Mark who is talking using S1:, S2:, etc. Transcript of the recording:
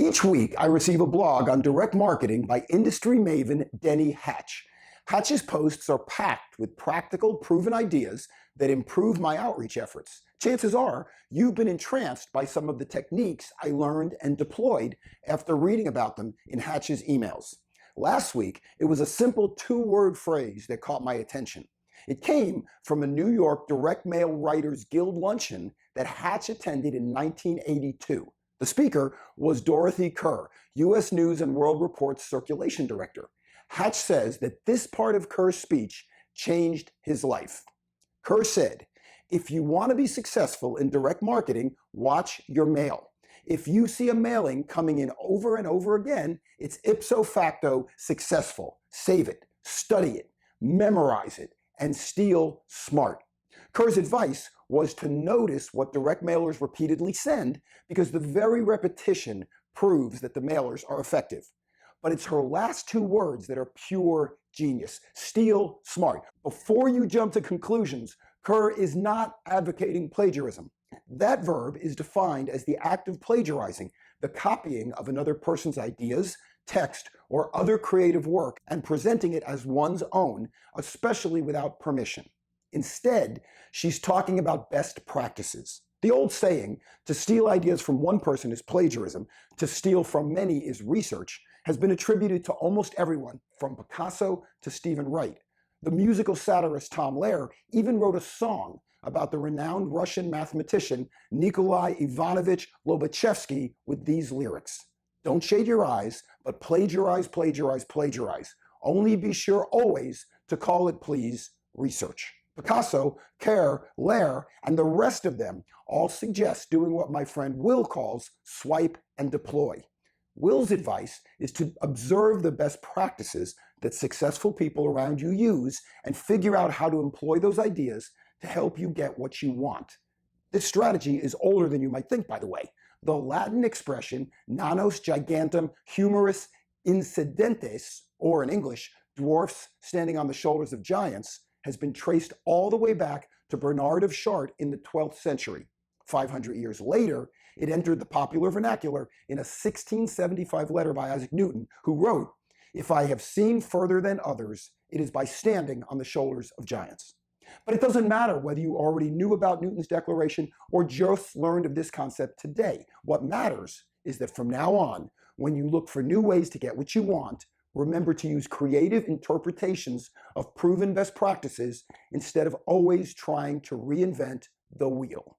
S1: Each week, I receive a blog on direct marketing by industry maven Denny Hatch. Hatch's posts are packed with practical, proven ideas that improve my outreach efforts. Chances are you've been entranced by some of the techniques I learned and deployed after reading about them in Hatch's emails. Last week, it was a simple two-word phrase that caught my attention. It came from a New York Direct Mail Writers Guild luncheon that Hatch attended in 1982. The speaker was Dorothy Kerr, U.S. News and World Report's circulation director. Hatch says that this part of Kerr's speech changed his life. Kerr said, "If you want to be successful in direct marketing, watch your mail. If you see a mailing coming in over and over again, it's ipso facto successful. Save it, study it, memorize it, and steal smart." Kerr's advice was to notice what direct mailers repeatedly send because the very repetition proves that the mailers are effective. But it's her last two words that are pure genius. Steal smart. Before you jump to conclusions, Kerr is not advocating plagiarism. That verb is defined as the act of plagiarizing, the copying of another person's ideas, text, or other creative work and presenting it as one's own, especially without permission. Instead, she's talking about best practices. The old saying, to steal ideas from one person is plagiarism, to steal from many is research, has been attributed to almost everyone, from Picasso to Stephen Wright. The musical satirist Tom Lehrer even wrote a song about the renowned Russian mathematician Nikolai Ivanovich Lobachevsky with these lyrics. "Don't shade your eyes, but plagiarize, plagiarize, plagiarize. Only be sure always to call it, please, research." Picasso, Kerr, Lehrer, and the rest of them all suggest doing what my friend Will calls swipe and deploy. Will's advice is to observe the best practices that successful people around you use and figure out how to employ those ideas to help you get what you want. This strategy is older than you might think, by the way. The Latin expression nanos gigantum humoris incidentes, or in English, dwarfs standing on the shoulders of giants, has been traced all the way back to Bernard of Chartres in the 12th century. 500 years later, it entered the popular vernacular in a 1675 letter by Isaac Newton, who wrote, "If I have seen further than others, it is by standing on the shoulders of giants." But it doesn't matter whether you already knew about Newton's declaration or just learned of this concept today. What matters is that from now on, when you look for new ways to get what you want, remember to use creative interpretations of proven best practices instead of always trying to reinvent the wheel.